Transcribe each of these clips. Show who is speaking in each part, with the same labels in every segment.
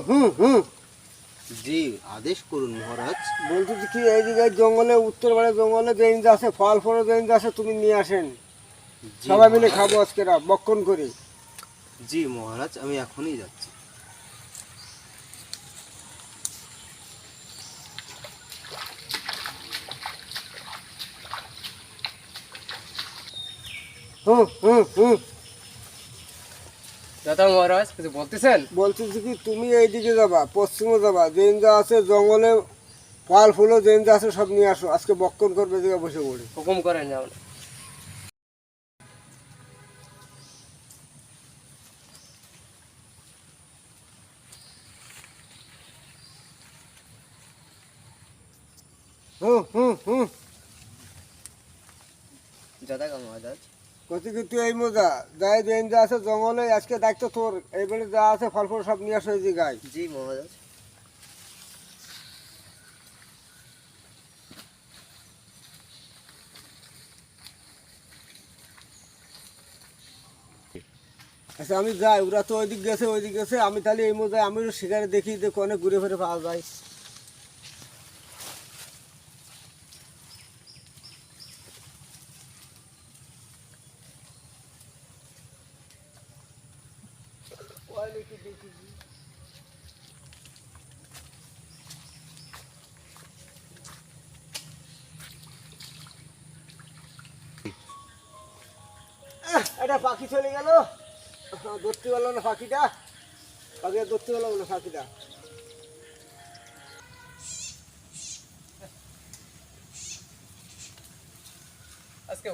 Speaker 1: হুম হুম
Speaker 2: জি আদেশ করুন মহারাজ।
Speaker 1: বলছি কি এই জায়গায় জঙ্গলে উত্তর পাড়ে জঙ্গলে যে ইঞ্জ আছে ফল ফল যে ইঞ্জ আছে তুমি নিয়ে আসেন,
Speaker 2: জি
Speaker 1: সবাই মিলে
Speaker 2: মহারাজ।
Speaker 1: খাবো আজকে বক্ষণ করে।
Speaker 2: জি মহারাজ, আমি এখনই যাচ্ছি।
Speaker 1: হুম হুম হুম
Speaker 3: দাদা মহারাজ কিছু বলতেছেন?
Speaker 1: বলছি কি তুমি এইদিকে যাবা, পশ্চিমে যাবা, যে ইঞ্জ আছে জঙ্গলে ফল ফুলও যে ইঞ্জ আছে সব নিয়ে আসো, আজকে বক্ষণ করবে জায়গা বসে পড়ে।
Speaker 3: হুকুম করেন যেমন।
Speaker 1: হুম হুম হুম
Speaker 2: দাদা মহারাজ।
Speaker 1: কত কি তুই এই মজা যাই যে ইঞ্জ আছে জঙ্গলে আজকে দায়িত্ব তোর, এইবারে যা আছে ফল ফুল সব নিয়ে আসো এই জায়গায়।
Speaker 2: জি মহারাজ।
Speaker 1: আচ্ছা আমি যাই, ওরা তো ওইদিক গেছে ওইদিক গেছে, আমি তাহলে এই মজায় আমি শিকারে দেখি যে অনেক ঘুরে ফিরে পাওয়া যায়। এটা পাখি চলে গেল, ধরতে পারলো না পাখিটা, পাখিটা ধরতে পারলো না পাখিটা।
Speaker 3: আজকে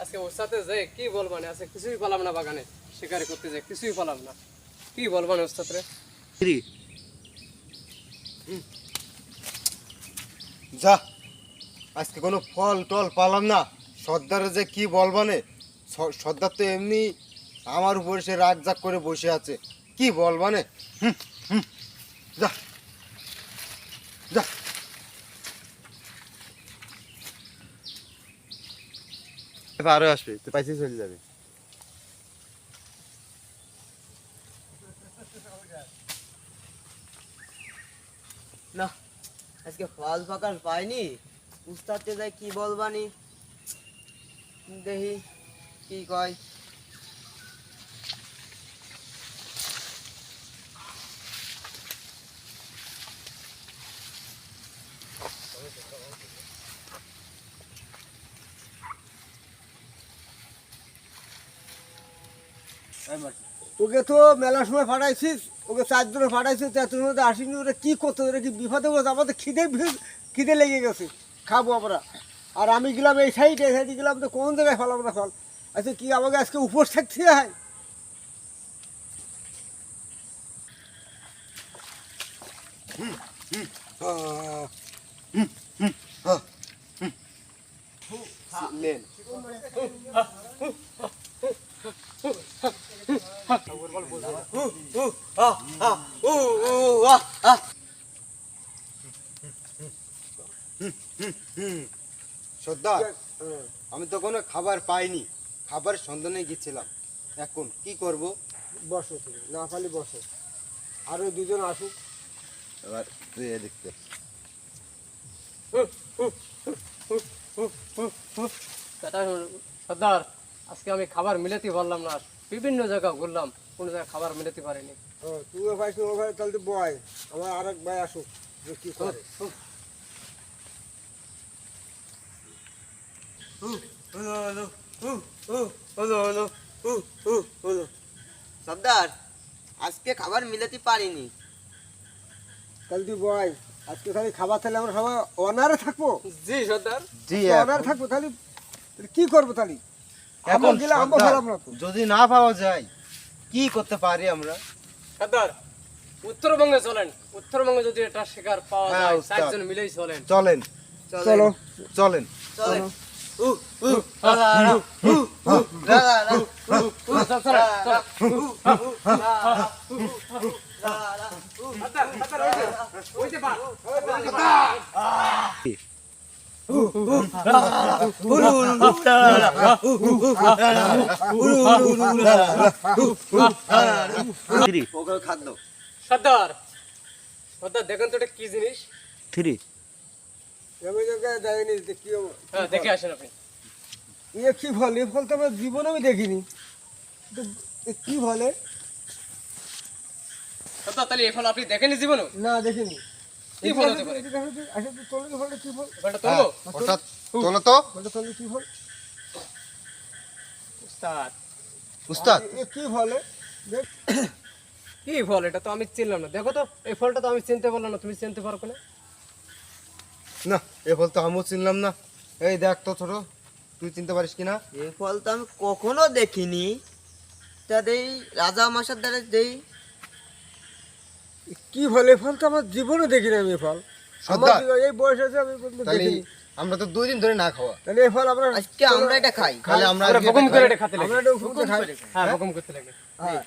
Speaker 3: আজকে ওর সাথে যে কি বলবানে, আজকে কিছুই পালাম না বাগানে শিকারি করতে, যে কিছুই পালাম না। কি বলবানে ওর সাথে?
Speaker 2: যা, আজকে কোনো ফল টল পালাম না। সর্দারে যে কি বলবানে, সর্দার তো এমনি আমার উপরে সে রাগ জাগ করে বসে আছে। কি বলবানে। যা যা। আরো আসবে তো পাইছে চলে যাবে।
Speaker 4: না, আজকে ফল ফাঁকার পাইনি। উস্তাদকে যাই কি বলবানি, দেখি কি কয়।
Speaker 1: ওকে তো মেলার সময় ফাটাইছিস, ওকে 4 দিনে ফাটাইছিস, তোর মধ্যে আসিনি, ওরা কি করতো, ওরা কি বিপদে বলছে, আমাদের খিদে লেগে গেছে, খাবো আমরা। আর আমি গেলাম এই সাইডে গেলাম তো কোন জায়গায় ফেলাম না ফল। আচ্ছা কি আমাকে আজকে উপোস থাকতে হয়?
Speaker 2: নেন। সর্দার, আমি তো কোনো খাবার পাইনি, খাবার সন্ধানে গেছিলাম। এখন কি করব?
Speaker 1: বসো তুমি, না পারলে বসো, আরো দুজন আসুক।
Speaker 2: এবার দেখতে
Speaker 3: দাদা সর্দার, আজকে আমি খাবার মিলাতে পারলাম না। বিভিন্ন জায়গা ঘুরলাম, কোনো জায়গায় খাবার মিলাতে পারিনি।
Speaker 1: তুইও পাইছি ও ভাই, তাহলে তো বয় আমার আর এক ভাই আসুক যে কি করে।
Speaker 4: সর্দার, আজকে খাবার মিলাতে পারিনি।
Speaker 1: তাহলে তুই বয়, আজকে খালি খাবার তাহলে আমরা সবাই অনারে থাকবো।
Speaker 3: জি সর্দার।
Speaker 2: জি
Speaker 1: অনারে থাকবো, তাহলে কি করবো তাহলে?
Speaker 2: এখন
Speaker 1: গেলে আম্ব
Speaker 2: সর্দার,
Speaker 1: ফেলাম না তো।
Speaker 2: যদি না পাওয়া যায় কি করতে পারি আমরা?
Speaker 3: সর্দার, উত্তরবঙ্গে চলেন। উত্তরবঙ্গে যদি এটা শিকার পাওয়া
Speaker 2: হ্যাঁ,
Speaker 3: যায়,
Speaker 2: উস্তাদ।
Speaker 3: 4 জন মিলেই চলেন।
Speaker 2: চলেন
Speaker 1: চলো
Speaker 2: চলেন।
Speaker 4: চলেন।
Speaker 3: চল, চল, চল। ওই যে পা, ওই যে পা।
Speaker 4: ওগুলো খাদ্য
Speaker 3: সর্দার সর্দার দেখেন তো এটা কি জিনিস?
Speaker 4: থ্রি
Speaker 1: আমি তোকে দেখিনি যে কি
Speaker 3: হ্যাঁ দেখে আসেন আপনি।
Speaker 1: এ কি ফল? এ ফল তো আমার জীবনে আমি দেখিনি। তো এ কি ফলে?
Speaker 3: সর্দার তাহলে এই ফল আপনি দেখেনি জীবনে?
Speaker 1: না দেখিনি।
Speaker 3: কি ফল হতে পারে?
Speaker 1: আচ্ছা তুই তোলো ফলটা কি ফল?
Speaker 3: ফলটা
Speaker 2: হ্যাঁ,
Speaker 3: তুলবো?
Speaker 2: অর্থাৎ তোলো তো
Speaker 1: ফলটা তোলো কি ফল?
Speaker 3: উস্তাদ
Speaker 2: উস্তাদ।
Speaker 1: এ কি ফলে? দেখ
Speaker 3: কি ফল? এটা তো আমি চিনলাম না। দেখো তো এই ফলটা তো আমি চিনতে পারলাম না, তুমি চিনতে পারো না?
Speaker 2: না, এ ফল তো আমিও চিনলাম না। এই দেখ তো ছোট, তুই চিনতে পারিস কিনা?
Speaker 4: এই ফল তো আমি কখনো দেখিনি। তা দেই রাজা মশার দ্বারা দেই।
Speaker 1: কি ফল? এ ফল তো আমার জীবনে দেখিনি আমি এ ফল। আমার
Speaker 2: সর্দার।
Speaker 1: এই বয়স আছে আমি কোনোদিন
Speaker 2: তাহলে
Speaker 1: দেখিনি।
Speaker 2: আমরা তো 2 দিন ধরে না খাওয়া।
Speaker 1: তাহলে এই ফল আমরা
Speaker 4: আজকে আমরা এটা খাই।
Speaker 2: তাহলে আমরা
Speaker 3: আমরা
Speaker 2: আজকে
Speaker 3: বকম
Speaker 2: এটা
Speaker 3: করে
Speaker 2: খাই।
Speaker 3: এটা খেতে লাগে।
Speaker 1: আমরা এটা উপরে খাই।
Speaker 3: হ্যাঁ বকম করতে লাগে।
Speaker 1: হ্যাঁ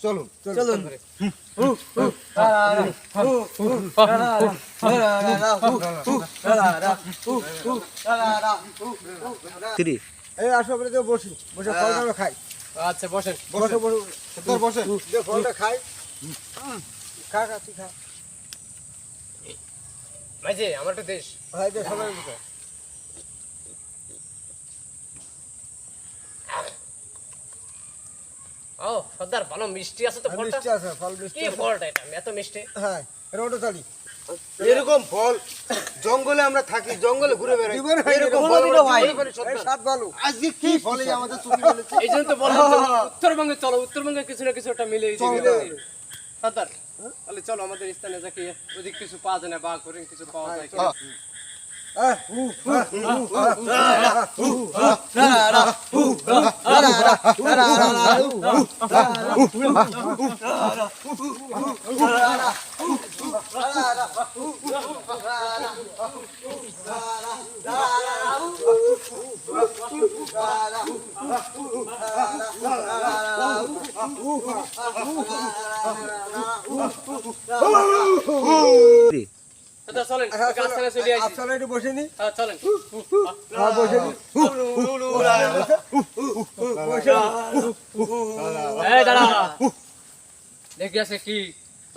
Speaker 2: চলুন।
Speaker 4: চলুন।
Speaker 5: থ্রি
Speaker 1: এই আসো আমরা তো বসি, বসে ফলটা আমরা খাই।
Speaker 3: আচ্ছা বসেন।
Speaker 1: বসো বসো
Speaker 2: সর্দার বসে।
Speaker 1: যে ফলটা খাই। খা খা তুই খা।
Speaker 3: ভাইজি আমার তো দেশ।
Speaker 1: হয় যে সবাই বসে।
Speaker 3: ও সর্দার ভালো মিষ্টি আছে তো ফলটা।
Speaker 1: মিষ্টি আছে, ফল মিষ্টি
Speaker 3: কি
Speaker 1: আছে।
Speaker 3: ফলটা এটা? এত মিষ্টি।
Speaker 1: হ্যাঁ রোডে চালি।
Speaker 2: এরকম ফল জঙ্গলে আমরা থাকি, জঙ্গলে ঘুরে বেড়াই।
Speaker 1: জীবনে হয়নি
Speaker 2: এরকম
Speaker 1: এরকম
Speaker 2: ফল
Speaker 1: ফল
Speaker 2: আমরা
Speaker 1: ভাই।
Speaker 2: জীবনে পারি
Speaker 1: এই
Speaker 2: সর্দার।
Speaker 1: স্বাদ ভালো।
Speaker 2: আজকে কি ফলে আমাদের চুরি মেলেছে?
Speaker 3: এই জন্য তো বললাম তো, উত্তরবঙ্গে চলো, উত্তরবঙ্গে কিছু না কিছু একটা মিলে
Speaker 1: চলো।
Speaker 3: সর্দার তাহলে চলো আমাদের স্থানে যাকে ওদিক কিছু পাওয়া যায় না, বা হরিণ কিছু পাওয়া যায় কিনা।
Speaker 2: হ্যাঁ।
Speaker 3: সর্দার চলেন গাছখানে চলে আসি।
Speaker 1: আপনারা একটু বসে নি।
Speaker 3: হ্যাঁ চলেন।
Speaker 1: হ্যাঁ বসে নি। বসে নি।
Speaker 3: এই দাঁড়া, দেখি আছে কি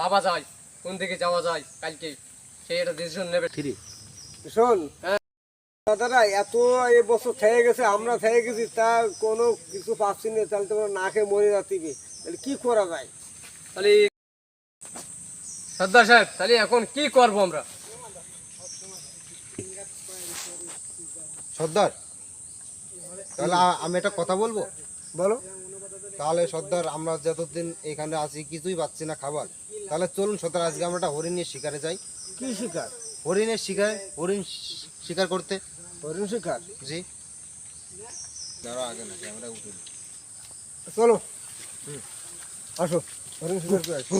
Speaker 3: বাবা যায়, কোন দিকে যাওয়া যায় কালকে, সেই একটা ডিসিশন নেবে।
Speaker 5: থ্রি
Speaker 1: শোন দাদা, এত এই বছর থেকে গেছে, আমরা থেকে গেছি, তা কোনো কিছু পাচ্ছি না, তাহলে তোমরা না খেয়ে মরে যাতিবে, তাহলে কি করা যায়?
Speaker 3: তাহলে সর্দার সাহেব তাহলে এখন কি করব আমরা?
Speaker 2: সর্দার, তাহলে আমি একটা কথা বলবো।
Speaker 1: বলো।
Speaker 2: তাহলে সর্দার, আমরা যতদিন এখানে আছি কিছুই পাচ্ছি না খাবার, তাহলে চলুন সর্দার আজকে আমরা একটা হরিণ নিয়ে শিকারে যাই।
Speaker 1: কি শিকার?
Speaker 2: হরিণের শিকার, হরিণ শিকার করতে।
Speaker 1: হরিণ শিকার?
Speaker 2: জি। দাঁড়া আগে না, ক্যামেরা উঠে নি।
Speaker 1: চলো আসো, হরিণ শিকার করে আসি।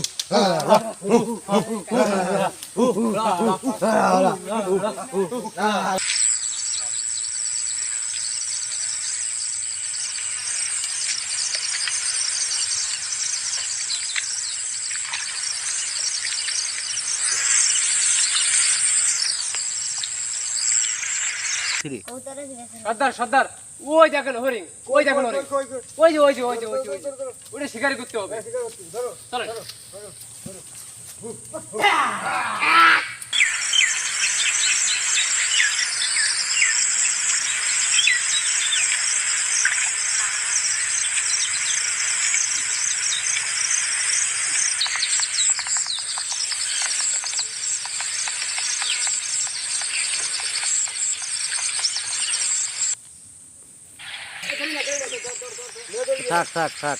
Speaker 5: থ্রি
Speaker 3: সর্দার সর্দার, ওই দেখেন হরিণ, ওই দেখেন হরিণ,
Speaker 1: কই, কই,
Speaker 3: ওই যে ওই যে ওই যে ওই যে ওই যে ওটা শিকারি করতে হবে।
Speaker 1: শিকার করছি, ধরো।
Speaker 3: চলেন।
Speaker 5: থাক থাক থাক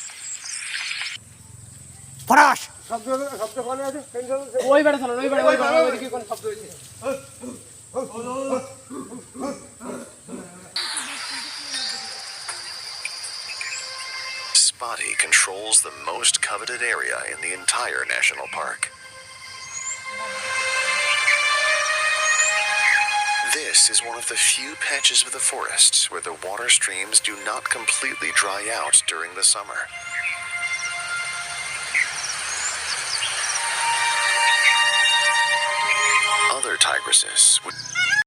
Speaker 1: শব্দ শব্দ ফলে আছে, টেনশন হচ্ছে।
Speaker 3: ওই বেড়া চলেন, ওই বেড়া, ওই বেড়া, ওইদিকে কোন শব্দ হয়েছে?
Speaker 6: Spotty controls the most coveted area in the entire national park. This is one of the few patches of the forests where the water streams do not completely dry out during the summer. Other tigresses would